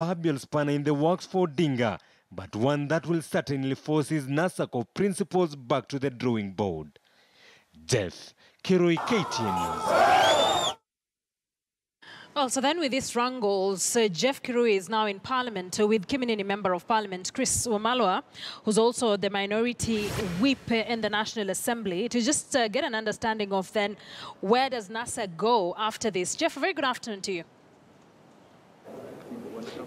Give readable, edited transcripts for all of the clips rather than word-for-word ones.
proverbial spanner in the works for Odinga, but one that will certainly force his NASACO principles back to the drawing board. Geff Kirui, KTN News. Well, so then with these wrangles, Geff Kirui is now in Parliament with Kiminini Member of Parliament Chris Wamalwa, who's also the minority whip in the National Assembly, to just get an understanding of then where does NASA go after this. Geff, a very good afternoon to you.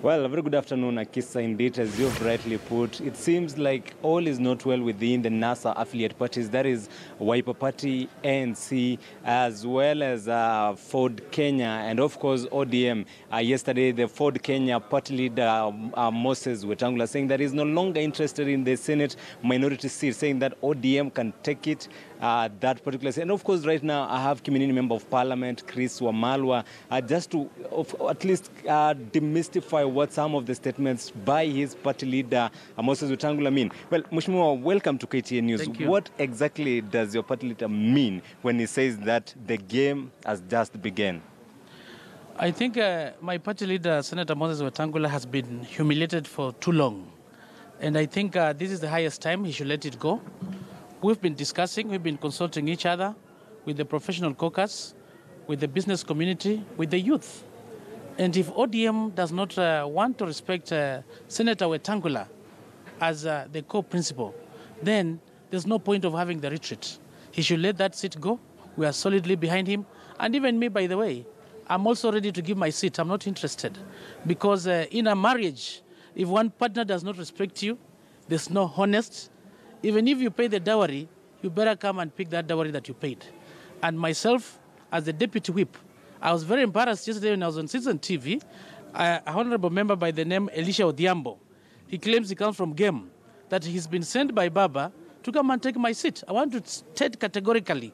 Well, a very good afternoon, Akisa. Indeed, as you've rightly put, it seems like all is not well within the NASA affiliate parties. That is Wiper Party, ANC, as well as Ford Kenya, and of course ODM. Yesterday, the Ford Kenya party leader, Moses Wetangula, saying that he's no longer interested in the Senate minority seat, saying that ODM can take it, that particular seat. And of course, right now, I have Kiminini Member of Parliament, Chris Wamalwa, just to at least demystify what some of the statements by his party leader, Moses Wetangula, mean. Well, Mheshimiwa, welcome to KTN News. Thank you. What exactly does your party leader mean when he says that the game has just begun? I think my party leader, Senator Moses Wetangula, has been humiliated for too long. And I think this is the highest time he should let it go. We've been discussing, we've been consulting each other with the professional caucus, with the business community, with the youth. And if ODM does not want to respect Senator Wetangula as the co-principal, then there's no point of having the retreat. He should let that seat go. We are solidly behind him. And even me, by the way, I'm also ready to give my seat. I'm not interested. Because in a marriage, if one partner does not respect you, there's no honest. Even if you pay the dowry, you better come and pick that dowry that you paid. And myself, as the deputy whip, I was very embarrassed yesterday when I was on Citizen TV. An honorable member by the name Elisha Odhiambo, he claims he comes from Gem, that he's been sent by Baba to come and take my seat. I want to state categorically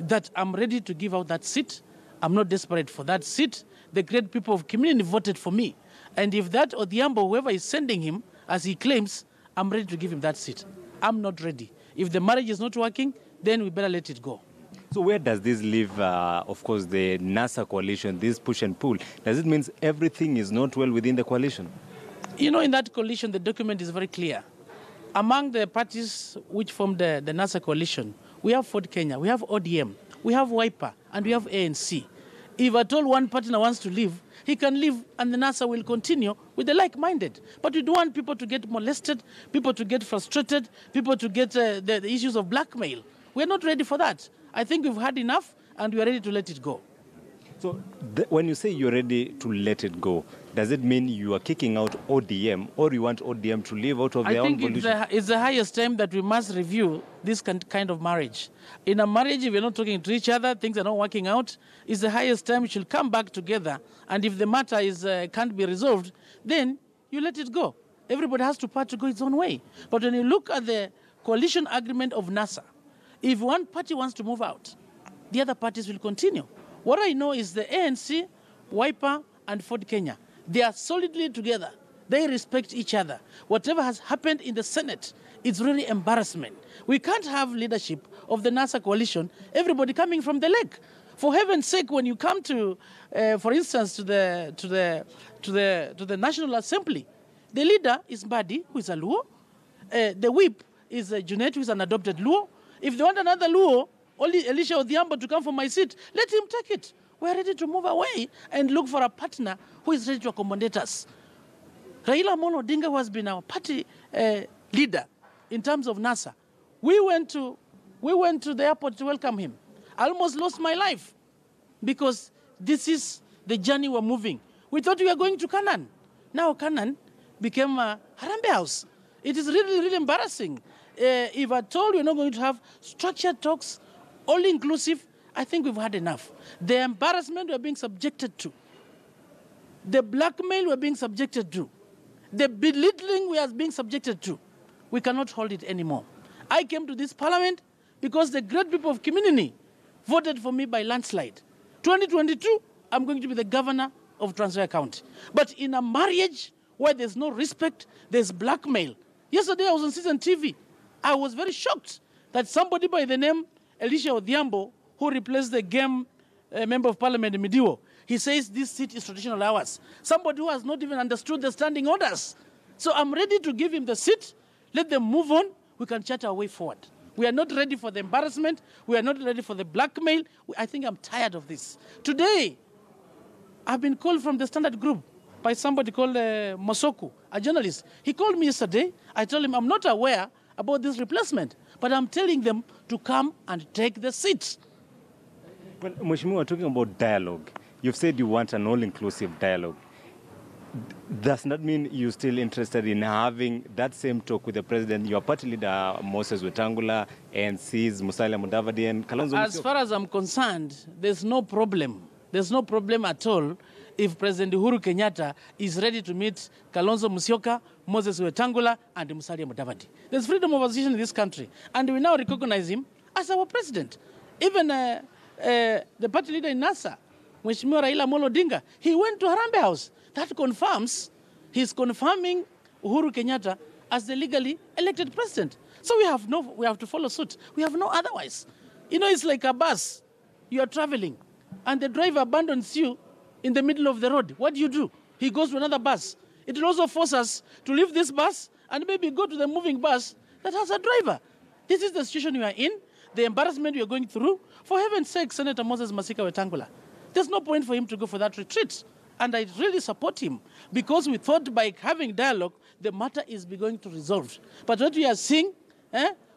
that I'm ready to give out that seat. I'm not desperate for that seat. The great people of Kiminini voted for me. And if that Odhiambo, whoever is sending him, as he claims, I'm ready to give him that seat. I'm not ready. If the marriage is not working, then we better let it go. So where does this leave, of course, the NASA coalition, this push and pull? Does it mean everything is not well within the coalition? You know, in that coalition, the document is very clear. Among the parties which form the NASA coalition, we have Ford Kenya, we have ODM, we have Wiper, and we have ANC. If at all one partner wants to leave, he can leave and the NASA will continue with the like-minded. But we don't want people to get molested, people to get frustrated, people to get the issues of blackmail. We're not ready for that. I think we've had enough and we are ready to let it go. So when you say you're ready to let it go, does it mean you are kicking out ODM or you want ODM to leave out of their own coalition? I think it's the highest time that we must review this kind of marriage. In a marriage, if we're not talking to each other, things are not working out, it's the highest time we should come back together. And if the matter can't be resolved, then you let it go. Everybody has to part to go its own way. But when you look at the coalition agreement of NASA, if one party wants to move out, the other parties will continue. What I know is the ANC, Wiper, and Ford Kenya, they are solidly together. They respect each other. Whatever has happened in the Senate, it's really embarrassment. We can't have leadership of the NASA coalition, everybody coming from the leg. For heaven's sake, when you come to, for instance, to the National Assembly, the leader is Mbadi, who is a Luo. The whip is Junet, who is an adopted Luo. If they want another Luo, only Elisha Odhiambo to come for my seat, let him take it. We're ready to move away and look for a partner who is ready to accommodate us. Raila Odinga, who has been our party leader in terms of NASA, we went to the airport to welcome him. I almost lost my life because this is the journey we're moving. We thought we were going to Canaan. Now Canaan became a Harambe house. It is really, really embarrassing. If at all we're not going to have structured talks, all inclusive, I think we've had enough. The embarrassment we're being subjected to, the blackmail we're being subjected to, the belittling we are being subjected to, we cannot hold it anymore. I came to this parliament because the great people of Kiminini voted for me by landslide. 2022, I'm going to be the governor of Trans Nzoia County. But in a marriage where there's no respect, there's blackmail. Yesterday I was on Citizen TV. I was very shocked that somebody by the name Elisha Odhiambo, who replaced the Gem member of parliament in Midiwo, He says this seat is traditional ours. Somebody who has not even understood the standing orders. So I'm ready to give him the seat. Let them move on. We can chart our way forward. We are not ready for the embarrassment. We are not ready for the blackmail. I think I'm tired of this. Today, I've been called from the Standard Group by somebody called Mosoku, a journalist. He called me yesterday. I told him I'm not aware about this replacement, but I'm telling them to come and take the seats. Well, Mheshimiwa, talking about dialogue, you've said you want an all-inclusive dialogue. Does that mean you're still interested in having that same talk with the president, your party leader, Moses Wetangula, ANC's Musalia Mudavadi, and Kalonzo Musyoka? As far as I'm concerned, there's no problem. There's no problem at all if President Uhuru Kenyatta is ready to meet Kalonzo Musyoka, Moses Wetangula, and Musalia Mudavadi. There's freedom of association in this country, and we now recognize him as our president. Even the party leader in NASA, Mheshimiwa Raila Odinga, he went to Harambee House. That confirms, he's confirming Uhuru Kenyatta as the legally elected president. So we have to follow suit. We have no otherwise. You know, it's like a bus. You are traveling, and the driver abandons you in the middle of the road. What do? He goes to another bus. It will also force us to leave this bus and maybe go to the moving bus that has a driver. This is the situation we are in, the embarrassment we are going through. For heaven's sake, Senator Moses Wetangula, there's no point for him to go for that retreat. And I really support him because we thought by having dialogue, the matter is going to resolve. But what we are seeing,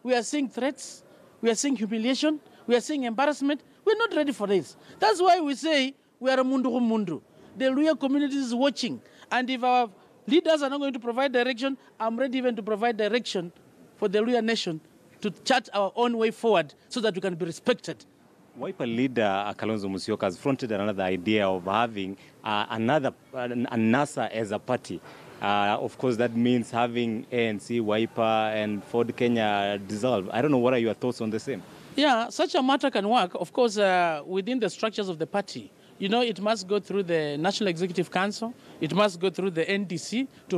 we are seeing threats, we are seeing humiliation, we are seeing embarrassment. We're not ready for this. That's why we say we are a mundu mundu. The Luya community is watching. And if our leaders are not going to provide direction, I'm ready even to provide direction for the Luya nation to chart our own way forward so that we can be respected. Wiper leader Kalonzo Musyoka has fronted another idea of having a NASA as a party. Of course, that means having ANC, Wiper, and Ford Kenya dissolve. I don't know, what are your thoughts on the same? Yeah, such a matter can work, of course, within the structures of the party. You know, it must go through the National Executive Council. It must go through the NDC to